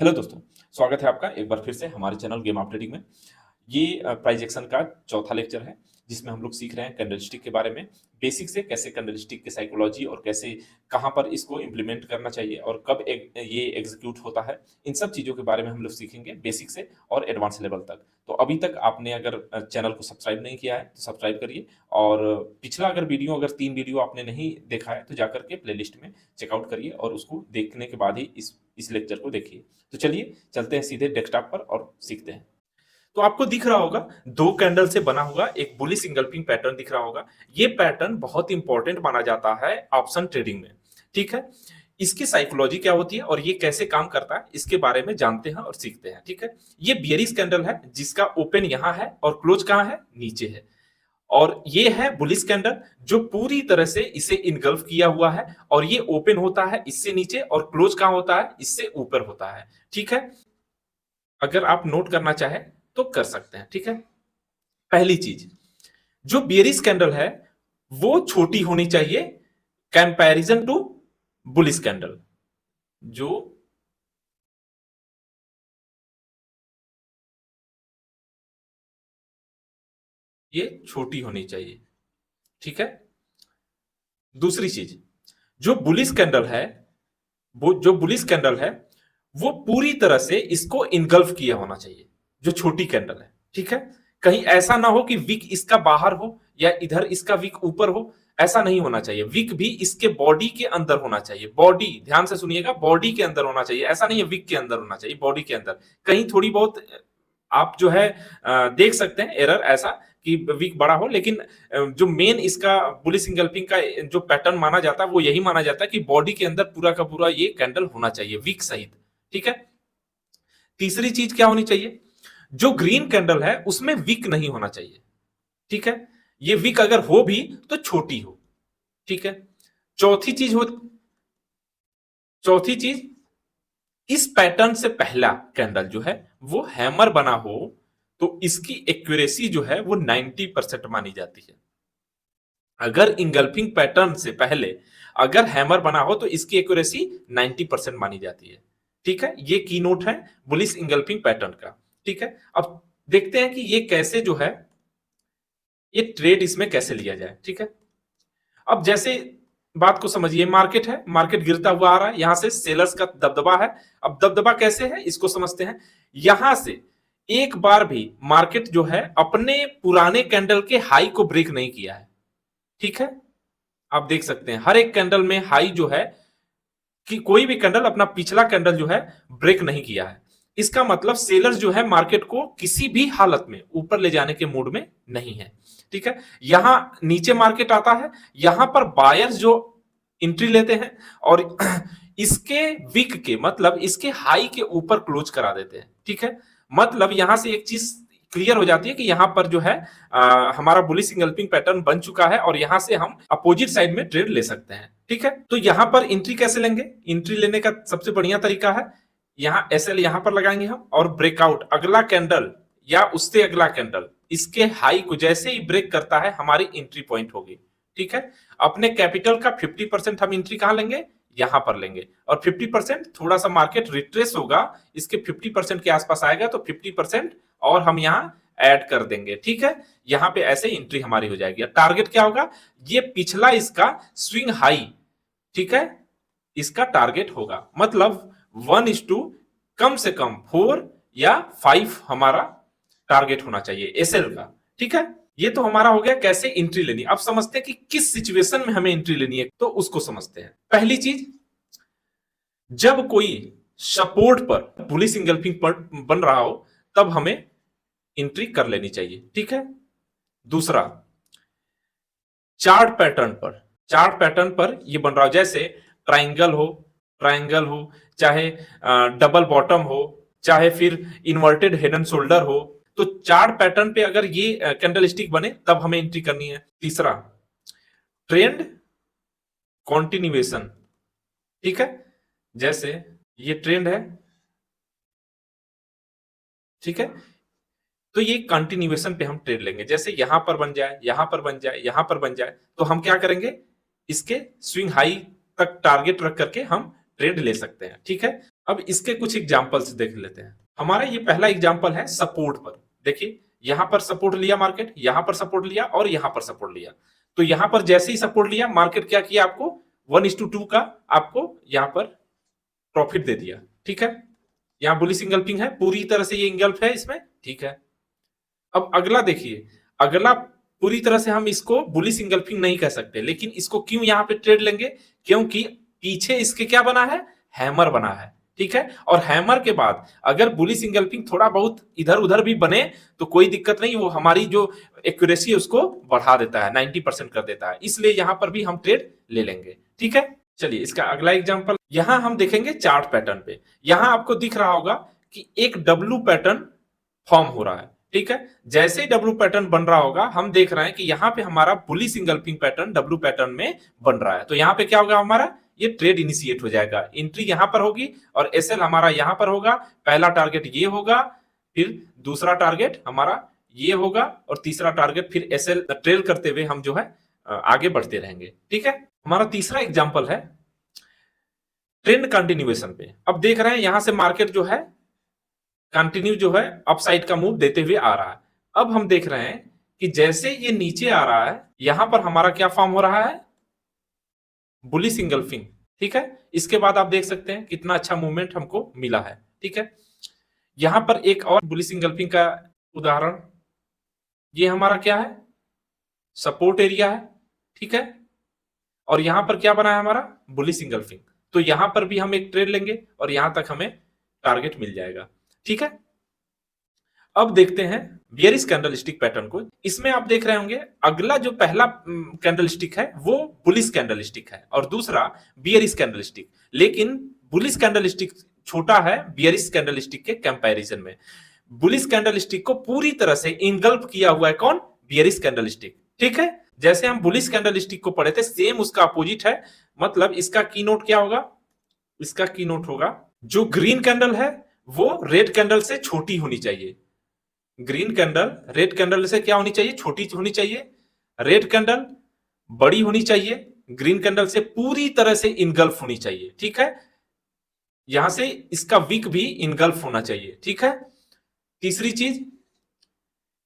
Hello दोस्तों, स्वागत है आपका एक बार फिर से हमारे चैनल गेम ऑफ ट्रेडिंग में। ये प्राइस एक्शन का चौथा लेक्चर है, जिसमें हम लोग सीख रहे हैं कैंडलस्टिक के बारे में। बेसिक से कैसे कैंडलस्टिक की साइकोलॉजी और कैसे कहाँ पर इसको इम्प्लीमेंट करना चाहिए और कब ये एग्जीक्यूट होता है, इन सब चीज़ों के बारे में हम लोग सीखेंगे बेसिक से और एडवांस लेवल तक। तो अभी तक आपने अगर चैनल को सब्सक्राइब नहीं किया है तो सब्सक्राइब करिए, और पिछला अगर 3 वीडियो आपने नहीं देखा है तो जाकर के प्लेलिस्ट में चेकआउट करिए और उसको देखने के बाद ही इस लेक्चर को देखिए। तो चलिए चलते हैं सीधे डेस्कटॉप पर और सीखते हैं। तो आपको दिख रहा होगा, दो कैंडल से बना हुआ एक बुलिश इंगल्फिंग पैटर्न दिख रहा होगा। ये पैटर्न बहुत इंपॉर्टेंट माना जाता है ऑप्शन ट्रेडिंग में। ठीक है, इसकी साइकोलॉजी क्या होती है और ये कैसे काम करता है, इसके बारे में जानते हैं और सीखते हैं। ठीक है, ये बियरिश कैंडल है जिसका ओपन यहां है और क्लोज कहां है, नीचे है। और ये है बुलिश कैंडल जो पूरी तरह से इसे इनगल्फ किया हुआ है, और ये ओपन होता है इससे नीचे और क्लोज कहां होता है, इससे ऊपर होता है। ठीक है, अगर आप नोट करना चाहें तो कर सकते हैं। ठीक है, पहली चीज, जो बियरिश कैंडल है वो छोटी होनी चाहिए कंपैरिजन टू बुलिश कैंडल। जो ये छोटी होनी चाहिए। ठीक है, दूसरी चीज, जो बुलिश कैंडल है वो जो बुलिश कैंडल है वो पूरी तरह से इसको इनगल्फ किया होना चाहिए, जो छोटी कैंडल है। ठीक है, कहीं ऐसा ना हो कि विक इसका बाहर हो या इधर इसका विक ऊपर हो, ऐसा नहीं होना चाहिए। विक भी इसके बॉडी के अंदर होना चाहिए। बॉडी, ध्यान से सुनिएगा, बॉडी के अंदर होना चाहिए। ऐसा नहीं है विक के अंदर होना चाहिए, बॉडी के अंदर। कहीं थोड़ी बहुत आप जो है देख सकते हैं एरर ऐसा कि विक बड़ा हो, लेकिन जो मेन इसका बुलिश इंगल्फिंग का जो पैटर्न माना जाता है वो यही माना जाता है कि बॉडी के अंदर पूरा का पूरा ये कैंडल होना चाहिए विक सहित। ठीक है, तीसरी चीज क्या होनी चाहिए, जो ग्रीन कैंडल है उसमें विक नहीं होना चाहिए। ठीक है, ये विक अगर हो भी तो छोटी हो। ठीक है, चौथी चीज हो चौथी चीज, इस पैटर्न से पहला कैंडल जो है वो हैमर बना हो तो इसकी एक्यूरेसी जो है वो 90% मानी जाती है। अगर इंगल्फिंग पैटर्न से पहले अगर हैमर बना हो तो इसकी एक्यूरेसी 90% मानी जाती है। ठीक है, ये की नोट है बुलिश इंगल्फिंग पैटर्न का। ठीक है, अब देखते हैं कि ये कैसे जो है ये ट्रेड इसमें कैसे लिया जाए। ठीक है, अब जैसे बात को समझिए, मार्केट है, मार्केट गिरता हुआ आ रहा है, यहां से सेलर्स का दबदबा है। अब दबदबा कैसे है इसको समझते हैं। यहां से एक बार भी मार्केट जो है अपने पुराने कैंडल के हाई को ब्रेक नहीं किया है। ठीक है, आप देख सकते हैं हर एक कैंडल में हाई जो है कि कोई भी कैंडल अपना पिछला कैंडल जो है ब्रेक नहीं किया है। इसका मतलब सेलर्स जो है मार्केट को किसी भी हालत में ऊपर ले जाने के मूड में नहीं है। ठीक है, यहां नीचे मार्केट आता है, यहां पर बायर्स जो एंट्री लेते हैं और इसके विक के मतलब इसके हाई के ऊपर क्लोज करा देते हैं। ठीक है, मतलब यहां से एक चीज क्लियर हो जाती है कि यहां पर जो है हमारा बुलिश इंगल्फिंग पैटर्न बन चुका है और यहां से हम अपोजिट साइड में ट्रेड ले सकते हैं। ठीक है, तो यहां पर एंट्री कैसे लेंगे, एंट्री लेने का सबसे बढ़िया तरीका है, यहां एसएल यहां पर लगाएंगे हम, और ब्रेकआउट अगला कैंडल या उससे अगला कैंडल इसके हाई को जैसे ही ब्रेक करता है हमारी एंट्री पॉइंट होगी। ठीक है, अपने कैपिटल का 50% हम एंट्री कहां लेंगे, यहां पर लेंगे, और 50% थोड़ा सा मार्केट रिट्रेस होगा, इसके 50% के आसपास आएगा तो 50% और हम यहां ऐड कर देंगे। ठीक है, यहां पे ऐसे एंट्री हमारी हो जाएगी। टारगेट क्या होगा, ये पिछला इसका स्विंग हाई, ठीक है, इसका टारगेट होगा। मतलब 1:, कम से कम 4 या 5 हमारा टारगेट होना चाहिए एसएल का। ठीक है, ये तो हमारा हो गया कैसे एंट्री लेनी। अब समझते हैं कि किस सिचुएशन में हमें एंट्री लेनी है, तो उसको समझते हैं। पहली चीज, जब कोई सपोर्ट पर बुलिश इंगल्फिंग पर बन रहा हो तब हमें एंट्री कर लेनी चाहिए। ठीक है, दूसरा, चार्ट पैटर्न पर ये बन रहा हो, जैसे ट्राइंगल हो, चाहे डबल बॉटम हो, चाहे फिर इन्वर्टेड हेड एंड शोल्डर हो, तो चार्ट पैटर्न पे अगर ये कैंडल स्टिक बने तब हमें एंट्री करनी है। तीसरा, ट्रेंड कॉन्टिन्यूएशन। ठीक है, जैसे ये ट्रेंड है, ठीक है, तो ये कंटिन्यूएशन पे हम ट्रेड लेंगे। जैसे यहां पर बन जाए, यहां पर बन जाए, यहां पर बन जाए, तो हम क्या करेंगे, इसके स्विंग हाई तक टारगेट रख करके हम ट्रेड ले सकते हैं। ठीक है, अब इसके कुछ एग्जांपल्स देख लेते हैं। हमारा ये पहला एग्जांपल है सपोर्ट पर। देखिए यहां पर सपोर्ट लिया मार्केट, यहां पर सपोर्ट लिया और यहां पर सपोर्ट लिया। तो यहां पर जैसे ही सपोर्ट लिया मार्केट क्या किया, आपको 1:2 का आपको यहां पर प्रॉफिट दे दिया। ठीक है, यहां बुलिश इंगल्फिंग है, पूरी तरह से ये इंगल्फ है इसमें। ठीक है, अब अगला देखिए, अगला पूरी तरह से हम इसको बुलिश इंगल्फिंग नहीं कह सकते, लेकिन इसको क्यों यहां पे ट्रेड लेंगे, क्योंकि पीछे इसके क्या बना है, हैमर बना है। ठीक है, और हैमर के बाद अगर बुलिश इंगल्फिंग थोड़ा बहुत इधर उधर भी बने तो कोई दिक्कत नहीं, वो हमारी जो एक्यूरेसी है उसको बढ़ा देता है, 90% कर देता है, इसलिए यहां पर भी हम ट्रेड ले लेंगे। ठीक है, चलिए इसका अगला एग्जांपल यहां हम देखेंगे चार्ट पैटर्न पे। यहां आपको दिख रहा होगा कि एक डब्ल्यू पैटर्न फॉर्म हो रहा है। ठीक है, जैसे ही डब्ल्यू पैटर्न बन रहा होगा हम देख रहे हैं कि यहां पे हमारा bullish engulfing pattern W pattern में बन रहा है। तो यहां पे क्या होगा, हमारा ये ट्रेड इनिशिएट हो जाएगा, एंट्री यहां पर होगी और एसएल हमारा यहां पर होगा। पहला टारगेट ये होगा, फिर दूसरा टारगेट हमारा ये होगा और तीसरा टारगेट फिर एसएल ट्रेल करते हुए हम जो है आगे बढ़ते रहेंगे। ठीक है, हमारा तीसरा एग्जांपल है ट्रेंड कंटिन्यूएशन पे। अब देख रहे हैं यहां से मार्केट जो है कंटिन्यू जो है अपसाइड का मूव देते हुए आ रहा है। अब हम देख रहे हैं कि जैसे ये नीचे आ रहा है यहां पर हमारा क्या फॉर्म हो रहा है, बुलिश इंगल्फिंग। ठीक है, इसके बाद आप देख सकते हैं कितना अच्छा मूवमेंट हमको मिला है। ठीक है, यहां पर एक और बुलिश इंगल्फिंग का उदाहरण, ये हमारा क्या है, सपोर्ट एरिया है। ठीक है, और यहां पर क्या बना है हमारा, बुलिश इंगल्फिंग। तो यहां पर भी हम एक ट्रेड लेंगे और यहां तक हमें टारगेट मिल जाएगा। ठीक है, अब देखते हैं बियरिश कैंडलस्टिक पैटर्न को। इसमें आप देख रहे होंगे अगला जो पहला कैंडलस्टिक है वो बुलिश कैंडलस्टिक है और दूसरा बियरिश कैंडलस्टिक, लेकिन बुलिश कैंडलस्टिक छोटा है बियरिश कैंडलस्टिक के कंपैरिजन में। बुलिश कैंडलस्टिक को पूरी तरह से इंगल्फ किया हुआ है कौन, बियरिश कैंडलस्टिक। ठीक है, जैसे हम बुलिश कैंडलस्टिक को पढ़े थे सेम उसका अपोजिट है। मतलब इसका की नोट क्या होगा, इसका की नोट होगा जो ग्रीन कैंडल है वो रेड कैंडल से छोटी होनी चाहिए। ग्रीन कैंडल रेड कैंडल से क्या होनी चाहिए, छोटी होनी चाहिए। रेड कैंडल बड़ी होनी चाहिए, ग्रीन कैंडल से पूरी तरह से इनगल्फ होनी चाहिए। ठीक है, यहां से इसका विक भी इनगल्फ होना चाहिए। ठीक है, तीसरी चीज,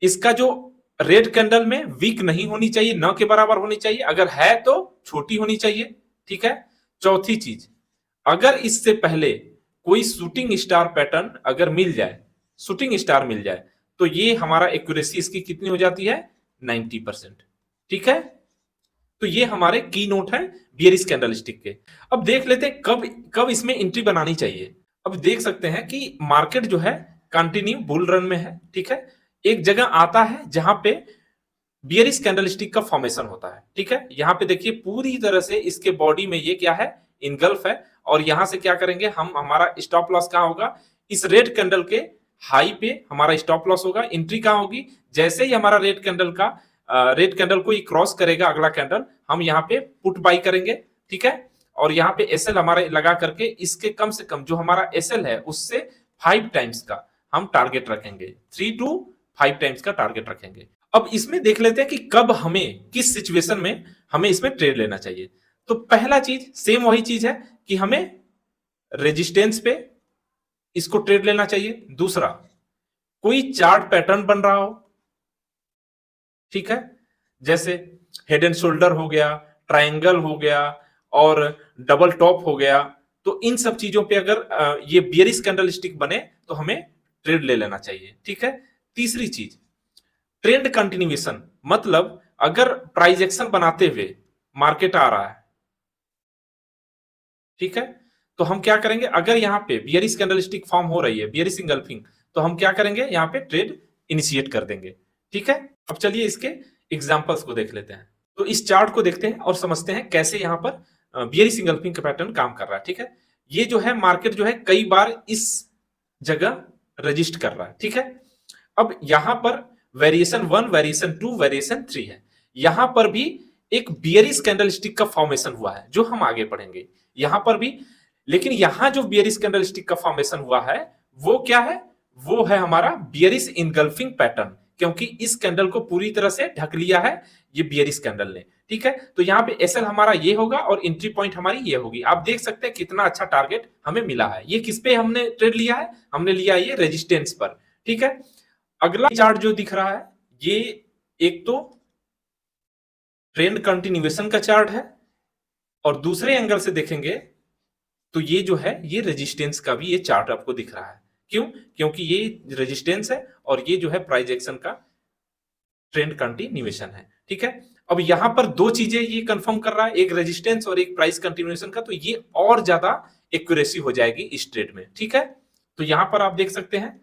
इसका जो रेड कैंडल में विक नहीं होनी चाहिए, न के बराबर होनी चाहिए, अगर है तो छोटी होनी चाहिए। ठीक है, चौथी चीज, अगर इससे पहले कोई शूटिंग स्टार पैटर्न अगर मिल जाए, शूटिंग स्टार मिल जाए, तो ये हमारा एक्यूरेसी इसकी कितनी हो जाती है, 90%। ठीक है, तो ये हमारे की नोट है बियरिश कैंडलस्टिक के। अब देख लेते हैं कब कब इसमें एंट्री बनानी चाहिए। अब देख सकते हैं कि मार्केट जो है कंटिन्यू बुल रन में है। ठीक है, एक जगह आता है जहां पे बियरिश कैंडलस्टिक का फॉर्मेशन होता है। ठीक है, यहां पे देखिए पूरी तरह से इसके बॉडी में ये क्या है, इनगल्फ है। और यहां से क्या करेंगे हम, हमारा स्टॉप लॉस कहां होगा, इस रेड कैंडल के हाई पे हमारा स्टॉप लॉस होगा। एंट्री कहां होगी, जैसे ही हमारा रेड कैंडल को ये क्रॉस करेगा अगला कैंडल, हम यहाँ पे पुट बाई करेंगे। ठीक है, और यहाँ पे एसएल हमारे लगा करके इसके कम से कम जो हमारा एसएल है उससे 5 टाइम्स का हम टारगेट रखेंगे, 3 to 5 टाइम्स का टारगेट रखेंगे। अब इसमें देख लेते हैं कि कब हमें किस सिचुएशन में हमें इसमें ट्रेड लेना चाहिए। तो पहला चीज सेम वही चीज है कि हमें रेजिस्टेंस पे इसको ट्रेड लेना चाहिए। दूसरा, कोई चार्ट पैटर्न बन रहा हो, ठीक है, जैसे हेड एंड शोल्डर हो गया, ट्रायंगल हो गया और डबल टॉप हो गया, तो इन सब चीजों पे अगर ये बियरिश कैंडलस्टिक बने तो हमें ट्रेड ले लेना चाहिए। ठीक है, तीसरी चीज ट्रेंड कंटिन्यूएशन, मतलब अगर प्राइस एक्शन बनाते हुए मार्केट आ रहा है, ठीक है, तो हम क्या करेंगे, अगर यहां पे बियरिश कैंडलस्टिक फॉर्म हो रही है, बियरिश इंगल्फिंग, तो हम क्या करेंगे, यहां पे ट्रेड इनिशिएट कर देंगे। ठीक है, अब चलिए इसके एग्जांपल्स को देख लेते हैं। तो इस चार्ट को देखते हैं और समझते हैं कैसे यहां पर बियरिश इंगल्फिंग का पैटर्न काम कर रहा है। ठीक है, ये जो है मार्केट जो है कई बार इस जगह रजिस्ट कर रहा है। ठीक है, अब यहां पर वेरिएशन 1, वेरिएशन 2, वेरिएशन 3 है। यहां पर भी एक बियरिश कैंडलस्टिक का फॉर्मेशन हुआ है जो हम आगे पढ़ेंगे, यहां पर भी। लेकिन यहां जो बियरिश कैंडलस्टिक का फॉर्मेशन हुआ है वो क्या है, वो है हमारा बियरिश इनगल्फिंग पैटर्न। क्योंकि इस कैंडल को पूरी तरह से ढक लिया है ये बियरिश कैंडल ने। ठीक है, तो यहाँ पे एसएल हमारा ये होगा और एंट्री पॉइंट हमारी ये होगी। आप देख सकते हैं कितना अच्छा टारगेट हमें मिला है। ये किस पे हमने ट्रेड लिया है? हमने लिया ये रेजिस्टेंस पर। ठीक है, अगला चार्ट जो दिख रहा है ये एक तो ट्रेंड कंटिन्यूएशन का चार्ट है और दूसरे एंगल से देखेंगे तो ये जो है ये रेजिस्टेंस का भी ये चार्ट आपको दिख रहा है। क्यों? क्योंकि ये रेजिस्टेंस है और ये जो है प्राइस एक्शन का ट्रेंड कंटिन्यूएशन है। ठीक है, अब यहां पर दो चीजें ये कंफर्म कर रहा है, एक रेजिस्टेंस और एक प्राइस कंटिन्यूएशन का, तो ये और ज्यादा एक्यूरेसी हो जाएगी इस ट्रेड में। ठीक है, तो यहां पर आप देख सकते हैं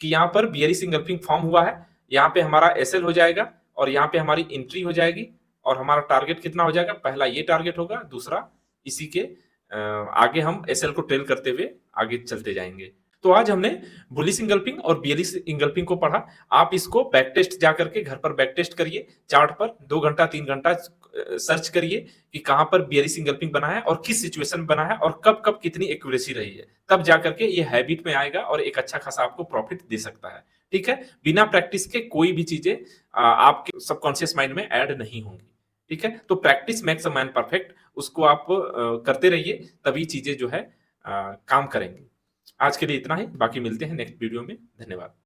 कि यहां पर बियरिश इंगल्फिंग फॉर्म हुआ है, यहां पे हमारा एसएल हो जाएगा और यहां पे हमारी एंट्री हो जाएगी और हमारा टारगेट कितना हो जाएगा? पहला ये टारगेट होगा, दूसरा इसी के आगे हम एसएल को ट्रेल करते हुए आगे चलते जाएंगे। तो आज हमने बुलिश इंगल्फिंग और बियरिश इंगल्फिंग को पढ़ा। आप इसको बैक टेस्ट जाकर के घर पर बैक टेस्ट करिए, चार्ट पर 2 घंटा 3 घंटा सर्च करिए कि कहां पर बियरिश इंगल्फिंग बना है और किस सिचुएशन में बना है और कब कब कितनी एक्यूरेसी रही है, तब जाकर के ये हैबिट में आएगा और एक अच्छा खासा आपको प्रॉफिट दे सकता है। ठीक है, बिना प्रैक्टिस के कोई भी चीजें आपके सबकॉन्शियस माइंड में ऐड नहीं होंगी। ठीक है, तो practice makes a man perfect, उसको आप करते रहिए, तभी चीजें जो है काम करेंगी। आज के लिए इतना ही, बाकी मिलते हैं नेक्स्ट वीडियो में। धन्यवाद।